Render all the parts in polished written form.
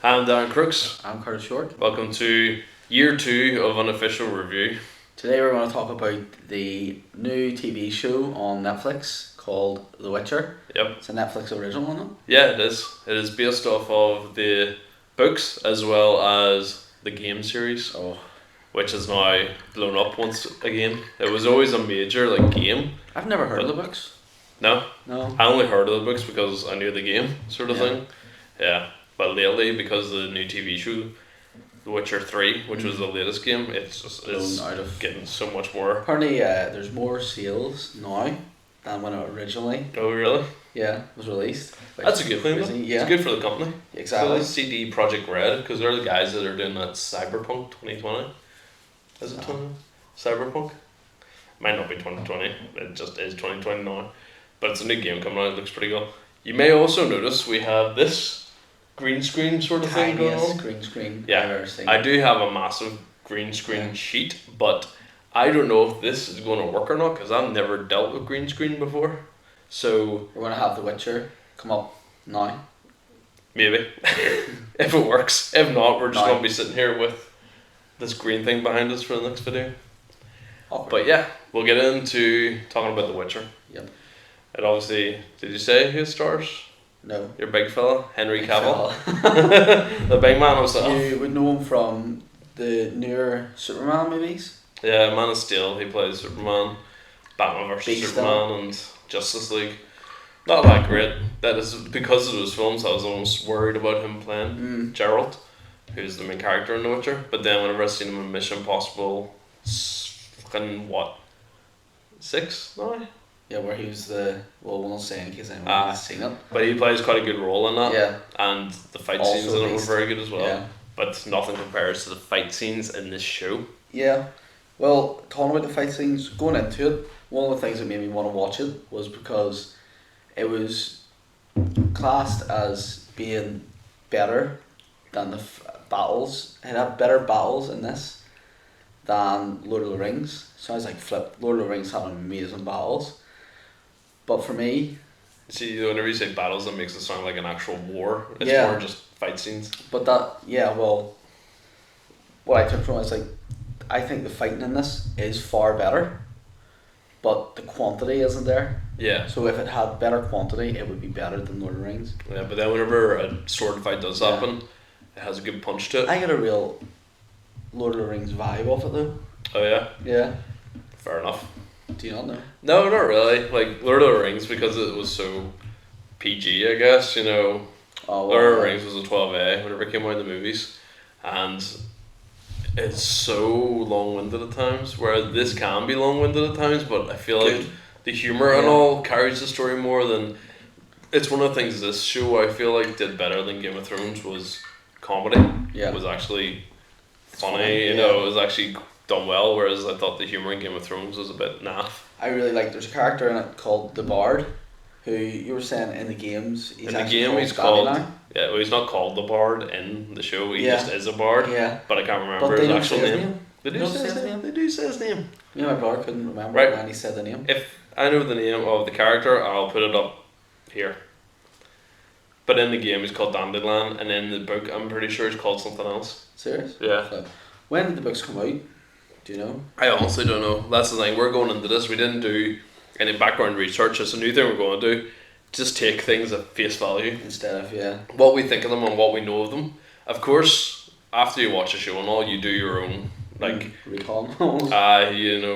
I'm Darren Crooks. I'm Curtis Short. Welcome to year 2 of Unofficial Review. Today we're going to talk about the new TV show on Netflix called The Witcher. Yep. It's a Netflix original, isn't it? Yeah, it is. It is based off of the books as well as the game series, which is now blown up once again. It was always a major game. I've never heard of the books. No? No. I only heard of the books because I knew the game sort of thing. Yeah. But lately, because of the new TV show, The Witcher 3, which was the latest game, it's getting so much more. Apparently there's more sales now than when it originally Oh, really? was released. That's a good thing, though. Yeah. It's good for the company. Exactly. So CD Projekt Red, because they're the guys that are doing that Cyberpunk 2020. Is it 20? Cyberpunk? Might not be 2020, it just is 2020 now. But it's a new game coming out, it looks pretty good. You may also notice we have this green screen sort of thing going on. Green screen. Yeah, I do have a massive green screen sheet, but I don't know if this is going to work or not because I've never dealt with green screen before. So we're going to have The Witcher come up now. Maybe. If it works. If not, we're just going to be sitting here with this green thing behind us for the next video. Awkward. But yeah, we'll get into talking about The Witcher. Yep. It obviously, did you say who stars? No. Your big fella, Henry Cavill. The big man himself. You would know him from the newer Superman movies. Yeah, Man of Steel, he plays Superman, Batman vs Beast Superman and Justice League. Not that great. That is because of those films I was almost worried about him playing Geralt, who's the main character in The Witcher. But then whenever I seen him in Mission Impossible fucking what? 6 now? Yeah, where he was we'll not say in case anyone has seen it. But he plays quite a good role in that. Yeah. And the fight Also scenes in it were Beast. very good as well. Yeah. But nothing compares to the fight scenes in this show. Yeah. Well, talking about the fight scenes, going into it, one of the things that made me want to watch it was because it was classed as being better than the battles. It had better battles in this than Lord of the Rings. Sounds like flip. Lord of the Rings had amazing battles. But for me... See, whenever you say battles, that makes it sound like an actual war. It's more just fight scenes. But what I took from it is I think the fighting in this is far better, but the quantity isn't there. Yeah. So if it had better quantity, it would be better than Lord of the Rings. Yeah, but then whenever a sword fight does happen, it has a good punch to it. I get a real Lord of the Rings vibe off it though. Oh yeah? Yeah. Fair enough. Do you not know? No, not really. Like Lord of the Rings, because it was so PG, I guess, you know. Lord of the Rings was a 12A whenever it came out in the movies. And it's so long-winded at times, where this can be long-winded at times, but I feel like the humour and all carries the story more than... It's one of the things this show I feel like did better than Game of Thrones was comedy. Yeah. It was actually funny, you know, it was actually done well, whereas I thought the humour in Game of Thrones was a bit naff. I really like, there's a character in it called the Bard, who you were saying in the games, he's called yeah, well, he's not called the Bard in the show, he just is a Bard, but I can't remember his actual name. They do say his name. They do say his name. Me and my brother couldn't remember when he said the name. If I know the name of the character, I'll put it up here. But in the game he's called Dandelion, and in the book I'm pretty sure he's called something else. Serious? Yeah. So, when did the books come out? Do you know? I honestly don't know. That's the thing. We're going into this. We didn't do any background research. It's a new thing we're going to do. Just take things at face value. Instead of, what we think of them and what we know of them. Of course, after you watch a show and all, you do your own, recall.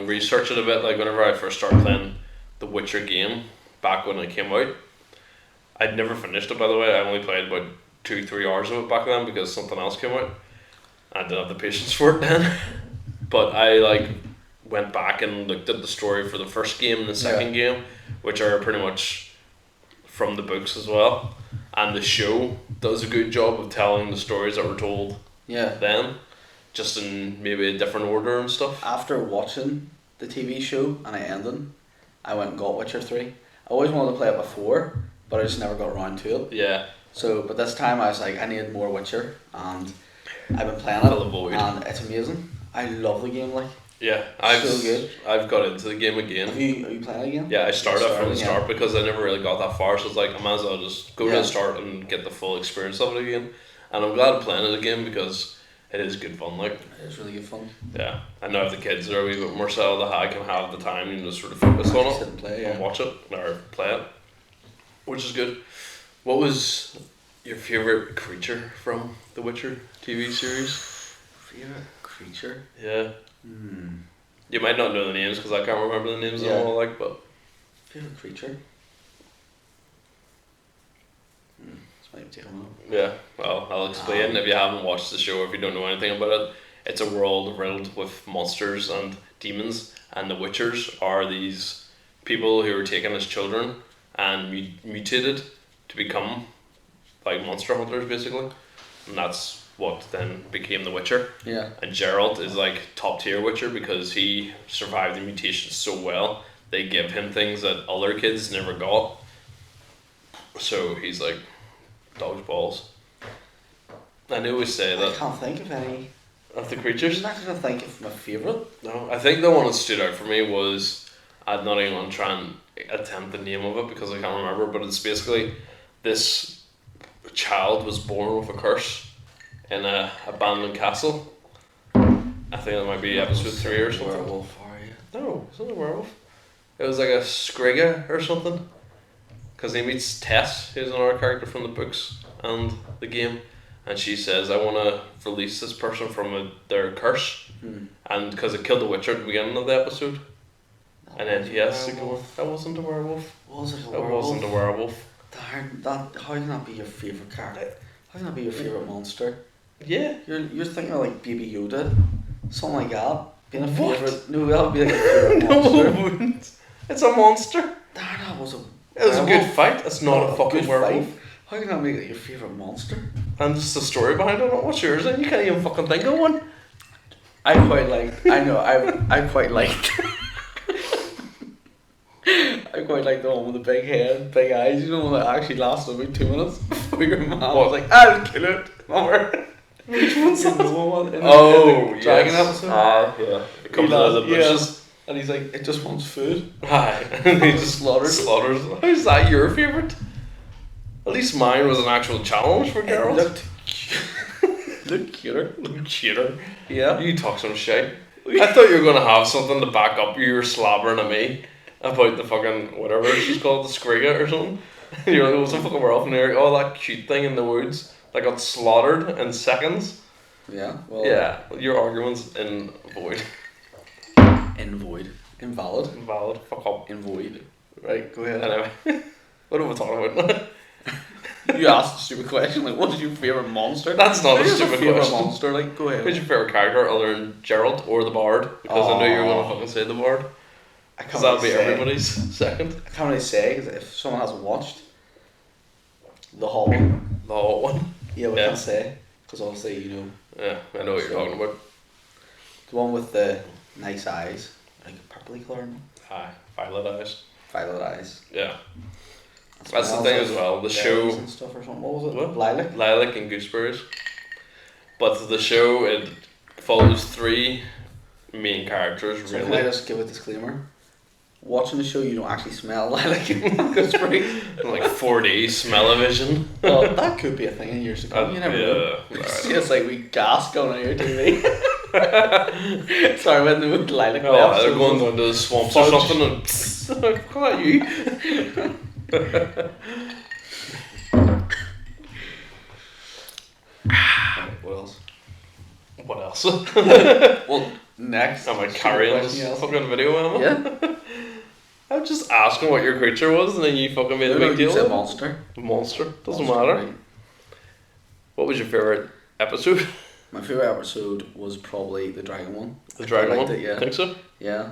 Research it a bit. Like, whenever I first started playing the Witcher game, back when it came out, I'd never finished it, by the way. I only played about 2-3 hours of it back then because something else came out. I didn't have the patience for it then. But I went back and looked at the story for the first game and the second game, which are pretty much from the books as well. And the show does a good job of telling the stories that were told then, just in maybe a different order and stuff. After watching the TV show and it ended, I went and got Witcher 3. I always wanted to play it before, but I just never got around to it. Yeah. So, but this time I was like, I needed more Witcher, and I've been playing it, and it's amazing. I love the game, Yeah, I've got into the game again. Are you playing again? Yeah, I started from the start because I never really got that far, so it's like I might as well just go to the start and get the full experience of it again. And I'm glad I'm playing it again because it is good fun. Like, It is really good fun. yeah, I know if the kids are a wee bit more settled, I can have the time and just sort of focus on Sit it and play, and watch it or play it, which is good. What was your favourite creature from the Witcher TV series? Favourite creature? Yeah. You might not know the names because I can't remember the names of them all, like, but... Favourite creature? This might take a while. Yeah, well, I'll explain if you haven't watched the show, if you don't know anything about it. It's a world riddled with monsters and demons, and the Witchers are these people who were taken as children and mutated to become like monster hunters, basically. And that's what then became the Witcher. Yeah. And Geralt is like top tier Witcher because he survived the mutation so well. They give him things that other kids never got. So he's like dodge balls. And they always say I that can't think of any. of the creatures. I'm not going to think of my favourite. No, I think the one that stood out for me was I'm not even gonna try and attempt the name of it because I can't remember, but it's basically this child was born with a curse in a abandoned castle. I think that might be episode 3 or something. Werewolf, are you? No, it's not a werewolf. It was like a Skriga or something. Because he meets Tess, who's another character from the books and the game, and she says, I want to release this person from their curse. And because it killed the Witcher at the beginning of the episode. And then he has to go, that wasn't a werewolf. Was it a That werewolf? wasn't a werewolf. Darn, how can that be your favourite character? How can that be your favourite monster? Yeah. You're thinking of like Baby Yoda, something like that. Being a What? favourite. No, that would be like a favourite No, monster. it wouldn't. It's a monster. Darn, that was a. It was a good werewolf. fight. It's not a fucking good werewolf. fight. How can that make it your favourite monster? And just the story behind it. What's yours? And you can't even fucking think of one. I quite like. I know. I quite liked. I quite like the one with the big head, big eyes. You know, that actually lasted about 2 minutes before your mom was like, "I'll kill it." Remember? Which one's In that? the one in Oh, the Dragon yes. episode. Yeah. It comes out of the bushes. And he's like, "It just wants food." Aye. And he just Slaughters. How's that your favourite? At least mine was an actual challenge for It Geralt. looked cuter. Cheater. Yeah. You talk some shit. I thought you were going to have something to back up you were slobbering at me about the fucking whatever she's called, the Skriga or something. You're like, it was a fucking werewolf and you're like, oh, that cute thing in the woods that got slaughtered in seconds. Yeah. Well. Yeah, your argument's in void. In void. Invalid. Invalid. Fuck up. In void. Right. Go ahead. Anyway, what are we talking about now? You asked a stupid question. Like, what is your favorite monster? That's not a Who's your stupid favorite question. monster? Like, go ahead. Who's your favourite character other than Geralt or the Bard? Because I know you were going to fucking say the Bard. I Because can't that'll be really say. everybody's second. I can't really say 'cause if someone hasn't watched the whole one, The hot one. yeah, we Yeah. can't say because obviously you know Yeah, I know what you're talking about. the one with the nice eyes, like purpley colour, Aye, violet eyes. violet eyes. Yeah. That That's the smells thing like as well. The berries show, and stuff or something. What was it? What? Lilac. lilac and gooseberries. But the show, it follows 3 main characters, So can I really. just give a disclaimer? Watching the show, you don't actually smell lilac and gooseberry. Like 4D smell-o-vision. Well, that could be a thing in years to come. You never know. Yeah. It's just like we gas going on your TV. Sorry, I went with lilac. Oh, left, they're so- going down to the swamps or Fudge. something and fuck that you. What else? What else? Well, next. Am I carrying this Question, yes. fucking video, am I? Yeah. I'm just asking what your creature was and then you fucking made a big You deal. said of it. monster. Monster. Doesn't Monster, matter. right. What was your favourite episode? My favourite episode was probably the dragon one. The dragon I liked one? it, yeah. Think so? Yeah.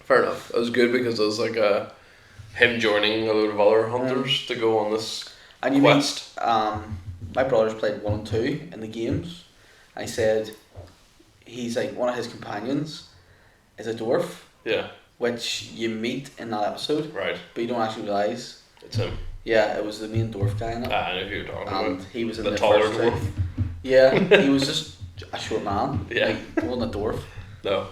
Fair enough. It was good because it was like him joining a load of other hunters to go on this And you quest. meet, my brothers played 1 and 2 in the games. I said he's like one of his companions is a dwarf, Yeah, which you meet in that episode, right. but you don't actually realise. It's him. Yeah, it was the main dwarf guy in it. I know who you're talking And about. he was in The the taller first two. dwarf. Yeah, he was just a short man. Yeah. Like, he wasn't a dwarf. No.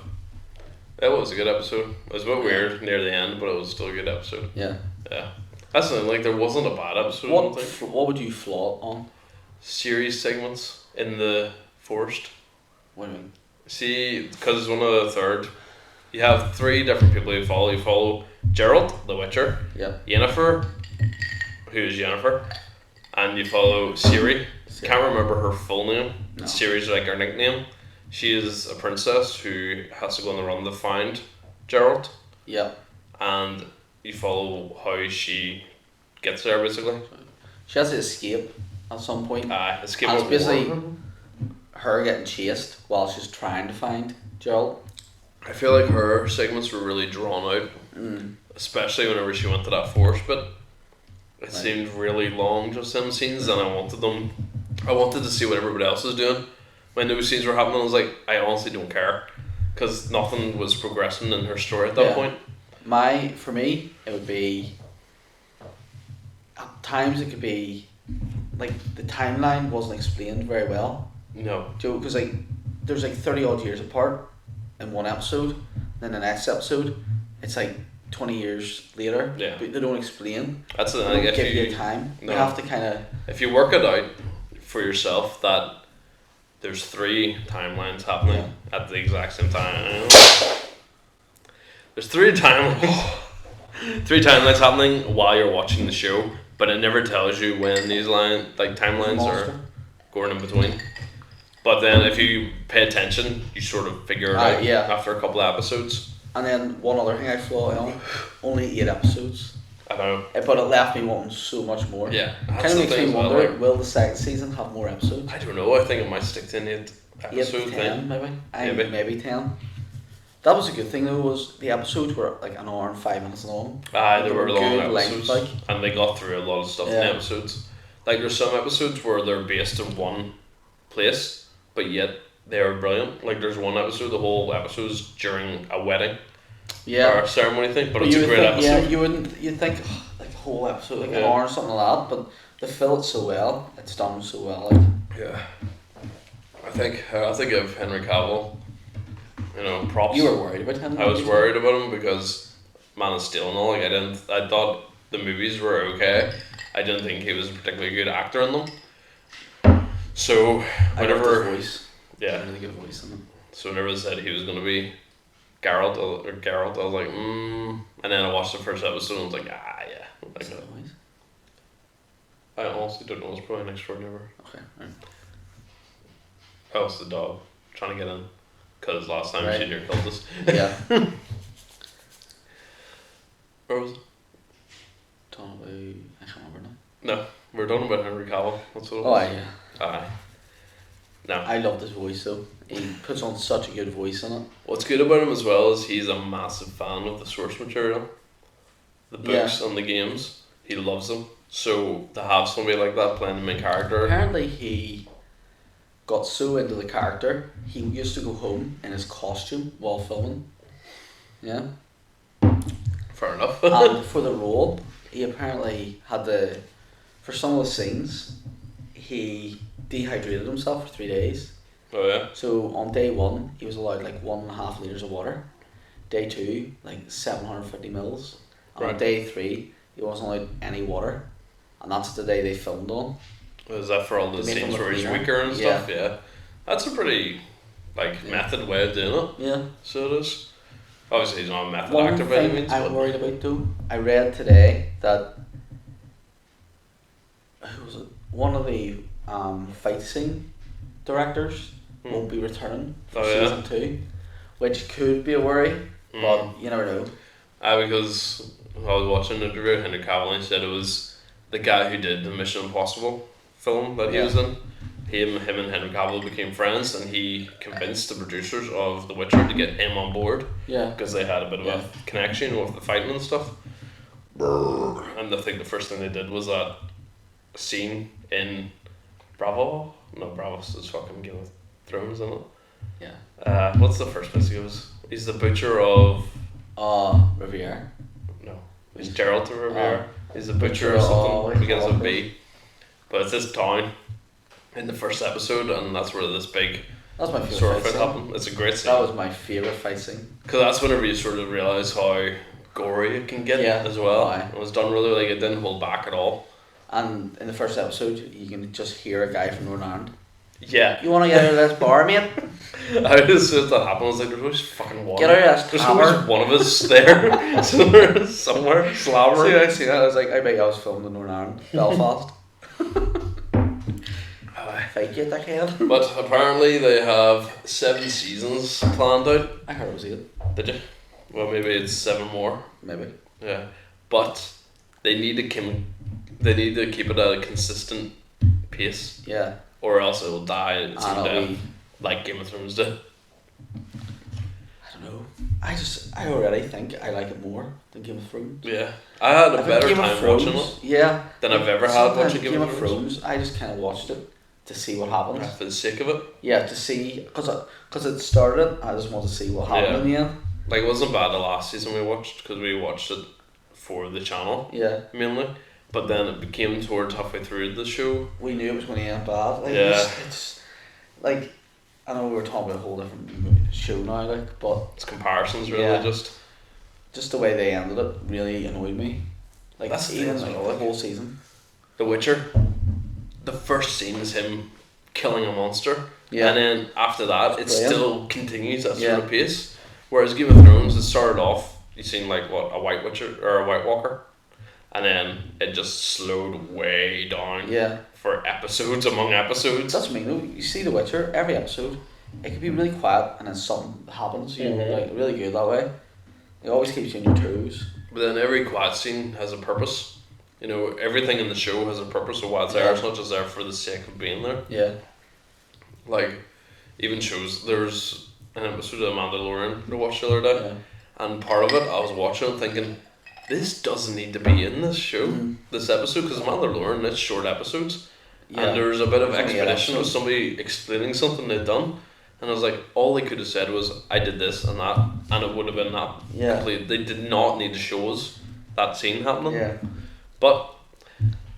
It was a good episode. It was a bit weird near the end, but it was still a good episode. Yeah. Yeah. That's the thing, like there wasn't a bad episode, I don't think. What would you flaw it on? series segments in the forest. What do you mean? See, because it's one of the third, you have three different people you follow. You follow Geralt, the Witcher, Yeah. Yennefer, who is Yennefer, and you follow Ciri. Can't remember her full name. No. Ciri's like her nickname. She is a princess who has to go on the run to find Geralt, Yeah. and you follow how she gets there basically. She has to escape at some point. Escape And of it's basically war. her getting chased while she's trying to find Gerald. I feel like her segments were really drawn out, especially whenever she went to that forest bit. It seemed really long, just them scenes, and I wanted to see what everybody else was doing. When those scenes were happening, I was like, I honestly don't care, because nothing was progressing in her story at that point. For me, it would be, at times it could be, like, the timeline wasn't explained very well. No. Because like, there's like 30 odd years apart in one episode, then the next episode, it's like 20 years later. Yeah. But they don't explain. That's the They thing. don't If give you you time. No. You have to kind of. If you work it out for yourself that there's 3 timelines happening at the exact same time. There's 3 timelines. 3 timelines happening while you're watching the show, but it never tells you when these timelines are going in between. But then if you pay attention, you sort of figure it out after a couple of episodes. And then one other thing I flaw on, only 8 episodes. I know. But it left me wanting so much more. Yeah. Kind of makes me wonder, will the second season have more episodes? I don't know. I think it might stick to an 8 episode 8 to 10 thing. maybe. Maybe 10. That was a good thing though, was the episodes were like an hour and 5 minutes long. They were long good episodes. length, And they got through a lot of stuff in the episodes. Like there's some episodes where they're based in one place, but yet they're brilliant. Like there's one episode, the whole episode is during a wedding or a ceremony thing, but it's a great episode. Yeah, you'd think like a whole episode, like an hour or something like that, but they fill it so well, it's done so well. Like. Yeah. I have to give Henry Cavill, props. You were worried about him? I was worried about him because Man of Steel and all. Like I thought the movies were okay. I didn't think he was a particularly good actor in them. So whenever his voice. Yeah. Really good voice in them. So whenever they said he was going to be Geralt, I was like, And then I watched the first episode and I was like, yeah. Like that. I honestly don't know. It's probably next door neighbour. Okay, right. Oh, it's the dog trying to get in. Because last time she near killed us. Yeah. Where was it? Talking about, I can't remember now. No, we're talking about Henry Cavill. That's what it Oh, was. yeah. Aye. No. I loved his voice though. He puts on such a good voice in it. What's good about him as well is he's a massive fan of the source material. The books and the games. He loves them. So to have somebody like that playing the main character. Apparently he got so into the character, he used to go home in his costume while filming. Yeah. Fair enough. And for the role, he apparently had for some of the scenes, he dehydrated himself for 3 days. Oh yeah. So on day 1, he was allowed like 1.5 litres of water. Day 2, like 750 mils. And on day 3, he wasn't allowed any water. And that's the day they filmed on. Is that for all the scenes where he's weaker and stuff? Yeah. That's a pretty method way of doing it. Yeah. So it is. Obviously he's not a method One actor by any thing means. I'm worried about though, I read today that who was it? One of the fight scene directors won't be returning for season 2, which could be a worry, but you never know. Because I was watching an interview with Henry Cavill and he said it was the guy who did the Mission Impossible film that he was in. Him and Henry Cavill became friends, and he convinced the producers of The Witcher to get him on board. Yeah. Because they had a bit of a connection with the fighting and stuff. And I think the first thing they did was that scene in Bravo. No, Bravos is fucking Game of Thrones, isn't it? Yeah. What's the first place he goes? He's the butcher of. Riviera. No, he's Geralt of Riviera. He's the butcher or something. Begins with B. But it's this town in the first episode, and that's where this big That's my sword favourite fight fight scene. happened. It's a great scene. That was my favourite fight scene. Because that's whenever you sort of realise how gory it can get as well. Aye. It was done really, it didn't hold back at all. And in the first episode, you can just hear a guy from Northern Ireland. Yeah. You want to get out of this bar, mate? I just as soon as that happened, I was like, there's always fucking one. Get out of this There's tower. always one of us there, somewhere, slobbering. I see that. I was like, I bet I was filmed in Northern Ireland, Belfast. Fight you, dickhead. But apparently they have 7 seasons planned out. I heard it was 8. Did you? Well, maybe it's 7 more. Maybe. Yeah, but they need to keep it at a consistent pace, Yeah. or else it will die. It's And it'll be, like Game of Thrones did. I don't know. I already think I like it more than Game of Thrones. Yeah, I had a I think better Game of time Thrones, watching it yeah, than I've ever had sometimes watching Game of Thrones. I just kind of watched it to see what happens. For the sake of it. Yeah, to see, because it started, I just want to see what happened in the end. Like, it wasn't bad the last season we watched, because we watched it for the channel, Yeah. mainly. But then it became towards halfway through the show. We knew it was going to end bad. Like, Yeah. it's like, I know we were talking about a whole different show now, like, but It's comparisons, really, Yeah. just the way they ended it really annoyed me. Like, That's the even thing as like, well, the like- whole season. The Witcher. The first scene is him killing a monster. Yeah. And then after that, it Brilliant. still continues that Yeah. sort of pace. Whereas Game of Thrones, it started off, you seen like what, a White Witcher or a White Walker, and then it just slowed way down Yeah. for episodes among episodes. That's me though. You see The Witcher, every episode, it could be really quiet and then something happens. You know, like really good that way. It always keeps you on your toes. But then every quiet scene has a purpose. You know, everything in the show has a purpose of why it's there. Yeah. It's not just there for the sake of being there. Yeah. Like, even shows, there's an episode of Mandalorian I watched the other day, Yeah. and part of it I was watching and thinking, this doesn't need to be in this show, Mhm. this episode, because Mandalorian, it's short episodes, Yeah. and there's a bit of It's only 8 expedition of episodes. somebody explaining something they'd done, and I was like, all they could have said was, I did this and that, and it would have been that Yeah. complete. They did not need to show us that scene happening, Yeah. but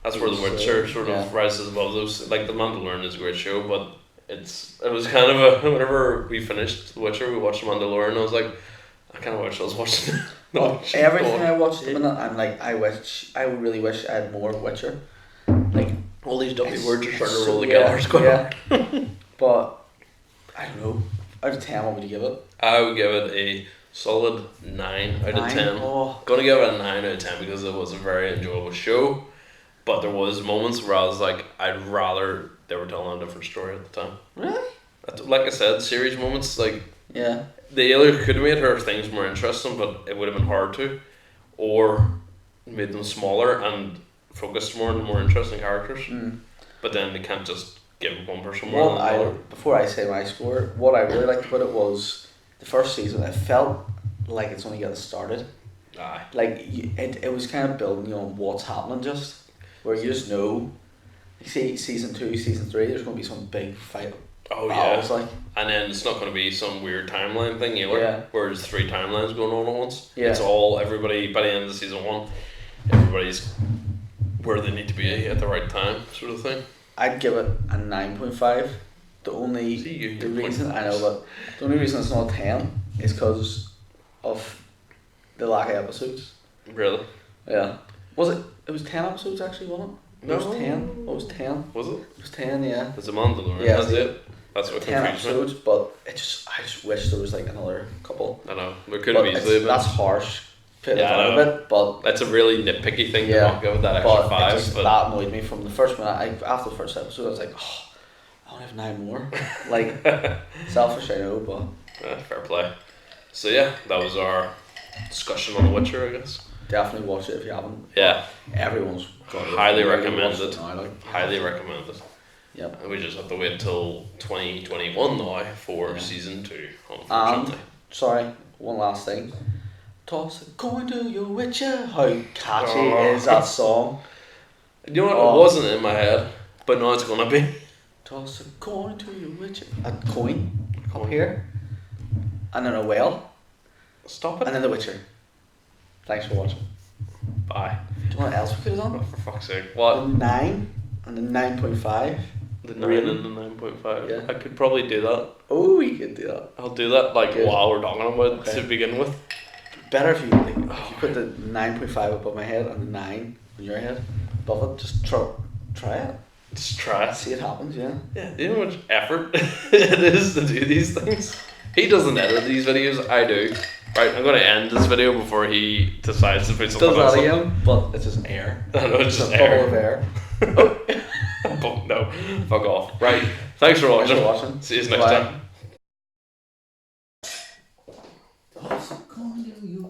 that's where The So, Witcher sort of yeah. rises above those. Like, The Mandalorian is a great show, but it was kind of a, whenever we finished The Witcher, we watched The Mandalorian, I was like, I kind of wish I was watching The Well, Witcher. everything I watched at the minute, I'm like, I really wish I had more Witcher. Like, All these dummy it's- words are starting it's to roll so- together. It's quite yeah. But, I don't know. Out of 10, what would you give it? I would give it a solid 9 out of 9? 10. Oh, Gonna give it a 9 out of 10 because it was a very enjoyable show, but there was moments where I was like, I'd rather they were telling a different story at the time. really? Like I said, series moments, like, Yeah. they either could have made her things more interesting, but it would have been hard to, or made them smaller and focused more on the more interesting characters. Mm. But then they can't just give one person more What than the other. before I say my score, what I really liked about it was the first season. It felt like it's only getting started. Aye. Like it was kind of building you on what's happening, just where you just know. You see, season 2, season 3, there's going to be some big fight. Oh battles, yeah. like And then it's not going to be some weird timeline thing either, Yeah. where there's 3 timelines going on at once. Yeah. It's all, everybody, by the end of season 1, everybody's where they need to be at the right time, sort of thing. I'd give it a 9.5. The only See, you- the you're reason pointing I know, but the only reason it's not a 10 is because of the lack of episodes. Really? Yeah. Was it? It was 10 episodes actually, wasn't it? It was No. 10. It was 10. Was it? It was 10, yeah. It's a Mandalorian, Yeah, that's it's it. That's what 10 confused me. episodes, but I just wish there was like another couple. I know, there could But have easily been. that's harsh. Put it Yeah, I down a know. bit, but That's a really nitpicky thing to Yeah, not give it that extra but 5. it just, But that annoyed me from the first one. After the first episode, I was like, oh, I only have 9 more. Like, selfish, I know, but fair play. So yeah, that was our discussion on The Witcher, I guess. definitely watch it if you haven't. Yeah, Everyone's got it. Highly Really recommend watch it. now, like. highly recommended. Yep. And we just have to wait till 2021 now for Yeah. season 2, And unfortunately. sorry, one last thing. Toss a coin to your Witcher. How catchy Oh. is that song? You know what? Oh. It wasn't in my head, but now it's gonna be. Toss a coin to your Witcher. A coin up here, and then a whale, Stop it. and then the Witcher. Thanks for watching. Bye. Do you know what else we could have Oh, done? for fuck's sake. The What? 9 and the 9.5. The 9 Really? and the 9.5. Yeah. I could probably do that. Oh, we could do that. I'll do that like Good. while we're talking about it Okay. to begin with. Better if you put the 9.5 above my head and the 9 on your head. Love it. Just try it. Just try it. See it happens, yeah. Yeah, you know how much effort it is to do these things? He doesn't edit these videos, I do. Right, I'm going to end this video before he decides to put something Does else that up. again, but it's just air. I know, it's just a air. bubble of air. But no, fuck off. Right, thanks for watching. Thanks for watching. See you next Bye. time. Does it come to you,